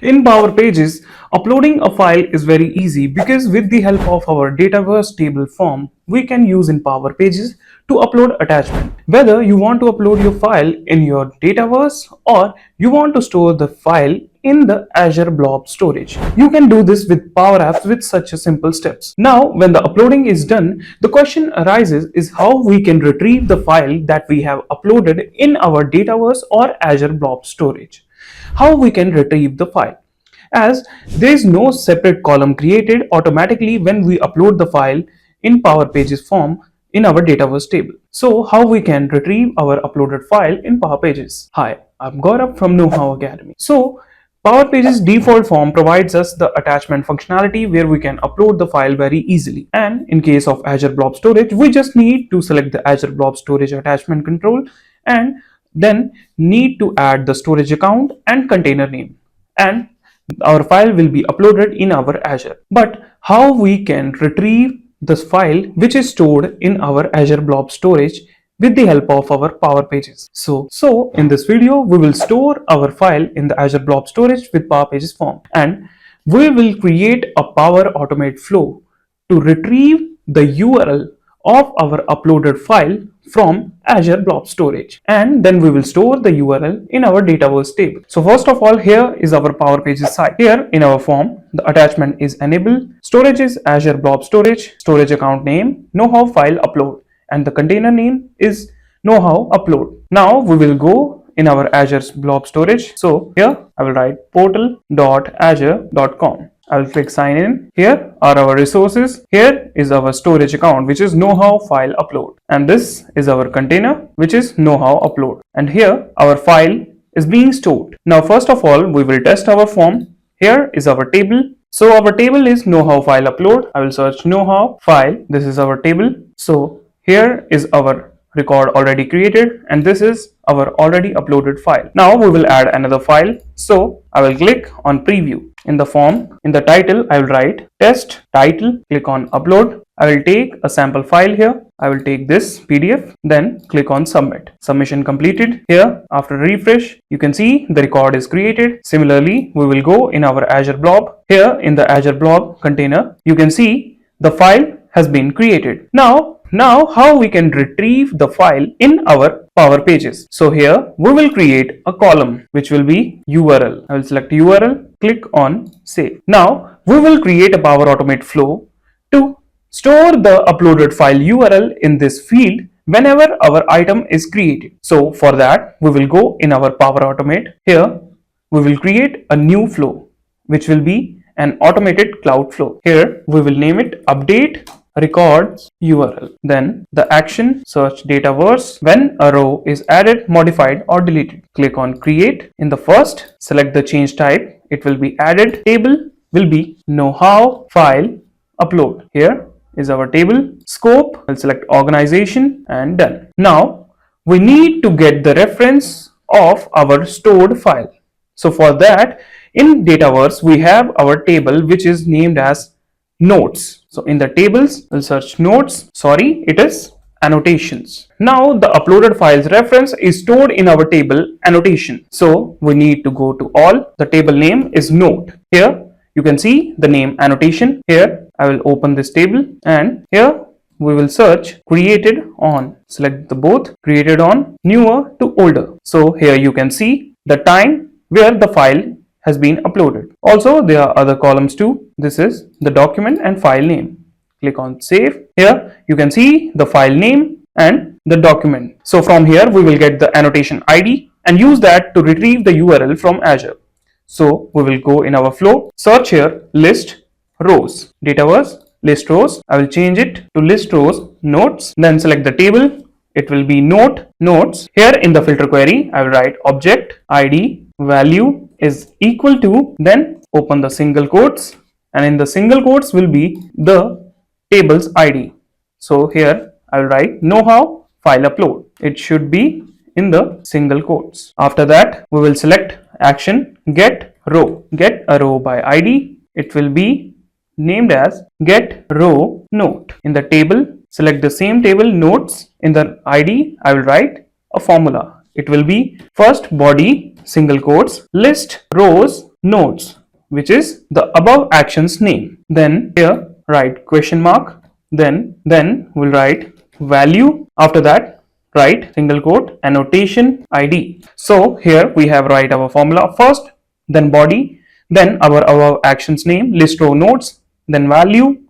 In Power Pages, uploading a file is very easy because with the help of our Dataverse table form, we can use in Power Pages to upload attachment. Whether you want to upload your file in your Dataverse or you want to store the file in the Azure Blob Storage. You can do this with Power Apps with such a simple steps. Now, when the uploading is done, the question arises is how we can retrieve the file that we have uploaded in our Dataverse or Azure Blob Storage. How we can retrieve the file, as there is no separate column created automatically when we upload the file in Power Pages form in our Dataverse table. So how we can retrieve our uploaded file in Power Pages? Hi, I'm Gaurav from Knowhow Academy. So Power Pages default form provides us the attachment functionality where we can upload the file very easily. And in case of Azure Blob Storage, we just need to select the Azure Blob Storage attachment control and then need to add the storage account and container name, and our file will be uploaded in our Azure. But how we can retrieve this file which is stored in our Azure Blob Storage with the help of our Power Pages? So in this video, we will store our file in the Azure Blob Storage with Power Pages form, and we will create a Power Automate flow to retrieve the URL of our uploaded file from Azure Blob Storage, and then we will store the URL in our Dataverse table. So first of all, here is our Power Pages site. Here in our form, the attachment is enabled, storage is Azure Blob Storage, storage account name Knowhow file upload, and the container name is Knowhow upload. Now we will go in our Azure Blob Storage. So here I will write portal.azure.com. I will click sign in. Here are our resources. Here is our storage account, which is Knowhow file upload. And this is our container, which is Knowhow upload. And here our file is being stored. Now, first of all, we will test our form. Here is our table. So our table is Knowhow file upload. I will search Knowhow file. This is our table. So here is our record already created, and this is our already uploaded file. Now we will add another file. So I will click on preview. In the form, in the title, I will write test title, click on upload. I will take a sample file here. I will take this PDF, then click on submit. Submission completed. Here, after refresh, you can see the record is created. Similarly, we will go in our Azure Blob. Here in the Azure Blob container, you can see the file has been created. Now how we can retrieve the file in our Power Pages? So here we will create a column which will be URL. I will select URL, click on save. Now we will create a Power Automate flow to store the uploaded file URL in this field whenever our item is created. So for that, we will go in our Power Automate. Here we will create a new flow which will be an automated cloud flow. Here we will name it update records URL. Then the action, search Dataverse when a row is added, modified or deleted. Click on create. In the first, select the change type. It will be added. Table will be Knowhow file upload. Here is our table. Scope, we'll select organization and done. Now we need to get the reference of our stored file. So for that, in Dataverse, we have our table which is named as notes. So in the tables, we'll search notes. Sorry, it is annotations. Now the uploaded file's reference is stored in our table annotation. So we need to go to all. The table name is note. Here you can see the name annotation. Here I will open this table, and here we will search created on. Select the both created on, newer to older. So here you can see the time where the file has been uploaded. Also, there are other columns too. This is the document and file name. Click on save. Here you can see the file name and the document. So from here we will get the annotation ID and use that to retrieve the URL from Azure. So we will go in our flow, search here list rows, Dataverse list rows. I will change it to list rows notes. Then select the table. It will be notes. Here in the filter query, I will write object ID value is equal to, then open the single quotes, and in the single quotes will be the table's ID. So here I will write Knowhow file upload. It should be in the single quotes. After that, we will select action get row. Get a row by ID. It will be named as get row note. In the table, select the same table notes. In the ID, I will write a formula. It will be first body single quotes list rows nodes, which is the above action's name. Then here write question mark, then we'll write value. After that write single quote annotation ID. So here we have write our formula first, then body, then our above actions name, list row nodes, then value,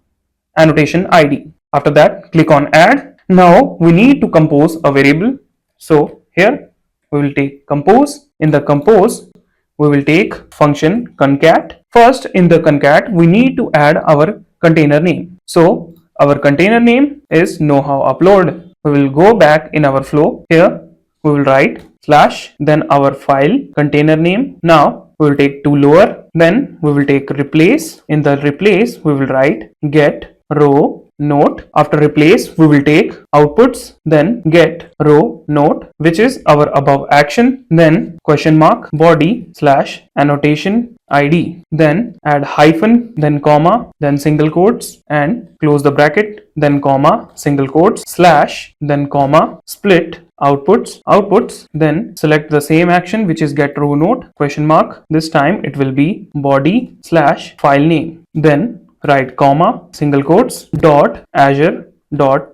annotation ID. After that click on add. Now we need to compose a variable. So here we will take compose. In the compose we will take function concat. First in the concat we need to add our container name. So our container name is Knowhow upload. We will go back in our flow. Here we will write slash, then our file container name. Now we will take to lower, then we will take replace. In the replace we will write get row note. After replace we will take outputs, then get row note, which is our above action, then question mark body slash annotation ID, then add hyphen, then comma, then single quotes and close the bracket, then comma, single quotes, slash, then comma, split outputs, then select the same action, which is get row note, question mark. This time it will be body slash file name, then write comma, single quotes, dot azure dot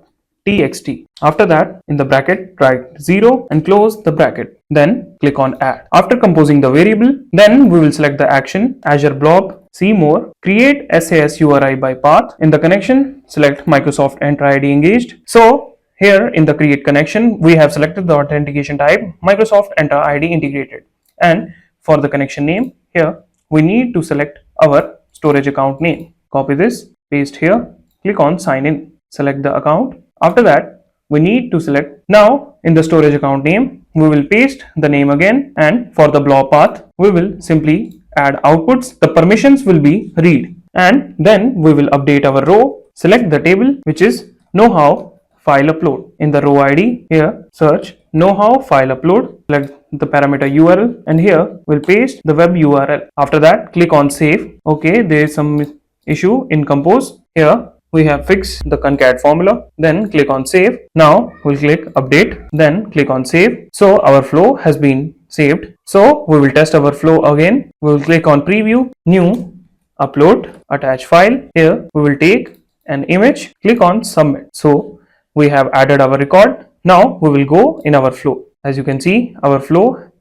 txt. After that in the bracket write 0 and close the bracket, then click on add. After composing the variable, then we will select the action Azure Blob, see more, create SAS URL by path. In the connection select Microsoft Enter ID engaged. So here in the create connection we have selected the authentication type Microsoft Enter ID integrated, and for the connection name here we need to select our storage account name. Copy this, paste here, click on sign in, select the account. After that we need to select. Now in the storage account name we will paste the name again, and for the blob path we will simply add outputs. The permissions will be read, and then we will update our row. Select the table which is Knowhow file upload. In the row ID here search Knowhow file upload, select the parameter URL, and here we'll paste the web URL. After that click on save. Okay, there is some issue in compose. Here we have fixed the concat formula, then click on save. Now we'll click update, then click on save. So our flow has been saved. So we will test our flow again. We will click on preview, new, upload, attach file. Here we will take an image, click on submit. So we have added our record. Now we will go in our flow. As you can see our flow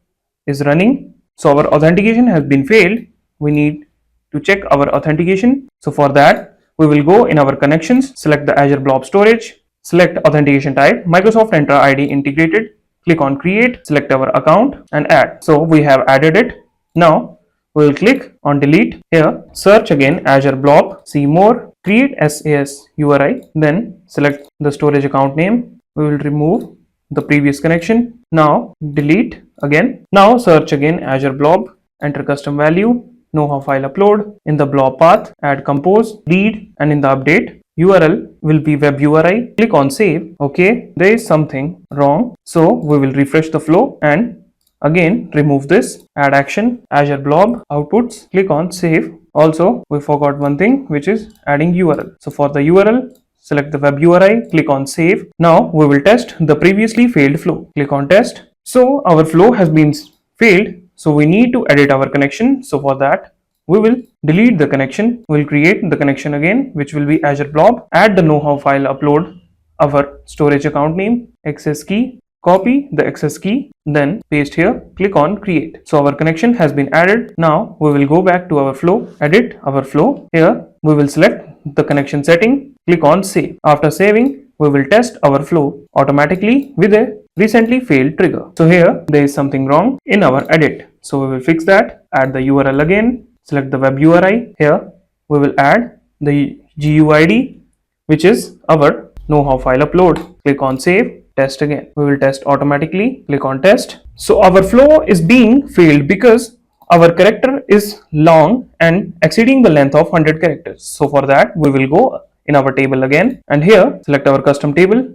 is running. So our authentication has been failed. We need to check our authentication. So for that we will go in our connections, select the Azure Blob Storage, select authentication type Microsoft Enter ID integrated, click on create, select our account and add. So we have added it. Now we will click on delete. Here search again Azure Blob, see more, create SAS URL, then select the storage account name. We will remove the previous connection. Now delete again. Now search again Azure Blob, enter custom value, Knowhow file upload. In the blob path add compose, read, and in the update URL will be web URL. Click on save. Okay, there is something wrong, so we will refresh the flow and again remove this, add action Azure Blob outputs, click on save. Also we forgot one thing, which is adding URL. So for the URL select the web URL, click on save. Now we will test the previously failed flow, click on test. So our flow has been failed, so we need to edit our connection. So for that we will delete the connection. We will create the connection again, which will be Azure Blob, add the Knowhow file upload, our storage account name, access key, copy the access key, then paste here, click on create. So our connection has been added. Now we will go back to our flow, edit our flow. Here we will select the connection setting, click on save. After saving we will test our flow automatically with a recently failed trigger. So here there is something wrong in our edit, so we will fix that. Add the URL again, select the web URL. Here we will add the GUID, which is our Knowhow file upload. Click on save, test again. We will test automatically, click on test. So our flow is being failed because our character is long and exceeding the length of 100 characters. So for that we will go in our table again, and here select our custom table.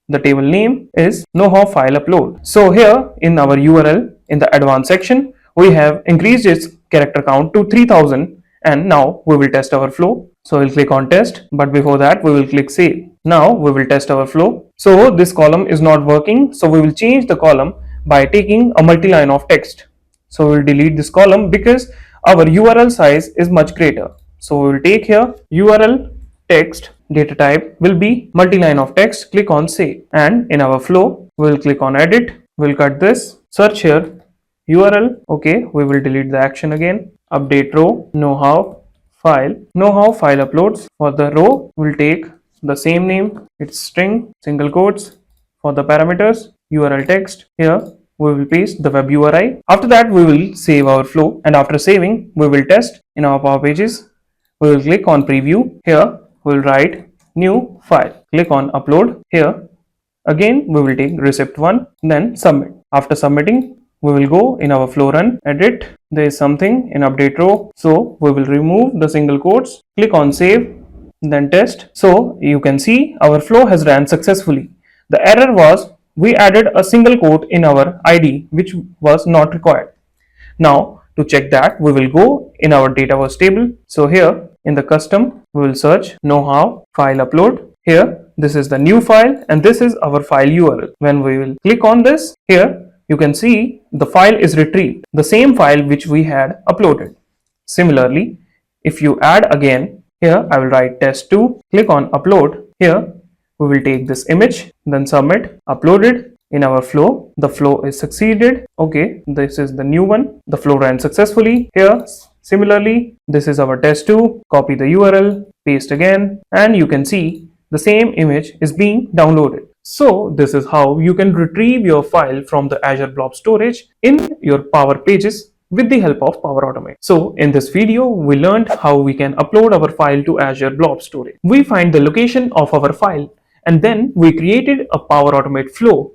The table name is Knowhow file upload. So here in our URL in the advanced section we have increased its character count to 3000, and now we will test our flow. So we'll click on test, but before that we will click save. Now we will test our flow. So this column is not working, so we will change the column by taking a multi-line of text. So we'll delete this column because our URL size is much greater. So we will take here URL text, data type will be multi-line of text, click on save, and in our flow we will click on edit, we'll cut this, search here URL, okay, we will delete the action again, update row, Knowhow file uploads. For the row we'll take the same name, it's string, single quotes. For the parameters, URL text, here we will paste the web URI. After that we will save our flow, and after saving we will test in our Power Pages. We will click on preview, here we will write new file, click on upload, here again we will take receipt1, then submit. After submitting we will go in our flow run, edit, there is something in update row, so we will remove the single quotes, click on save, then test. So you can see our flow has ran successfully. The error was we added a single quote in our ID which was not required. Now to check that, we will go in our Dataverse table. So here in the custom we will search Knowhow file upload. Here this is the new file and this is our file URL. When we will click on this, here you can see the file is retrieved, the same file which we had uploaded. Similarly, if you add again, here I will write test2, click on upload. Here we will take this image, then submit, uploaded. In our flow, the flow is succeeded. Okay, this is the new one. The flow ran successfully. Here similarly, this is our test2, copy the URL, paste again, and you can see the same image is being downloaded. So this is how you can retrieve your file from the Azure Blob Storage in your Power Pages with the help of Power Automate. So in this video, we learned how we can upload our file to Azure Blob Storage. We find the location of our file and then we created a Power Automate flow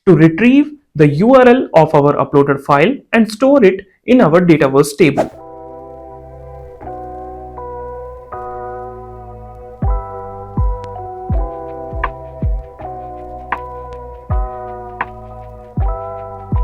to retrieve the URL of our uploaded file and store it in our Dataverse table.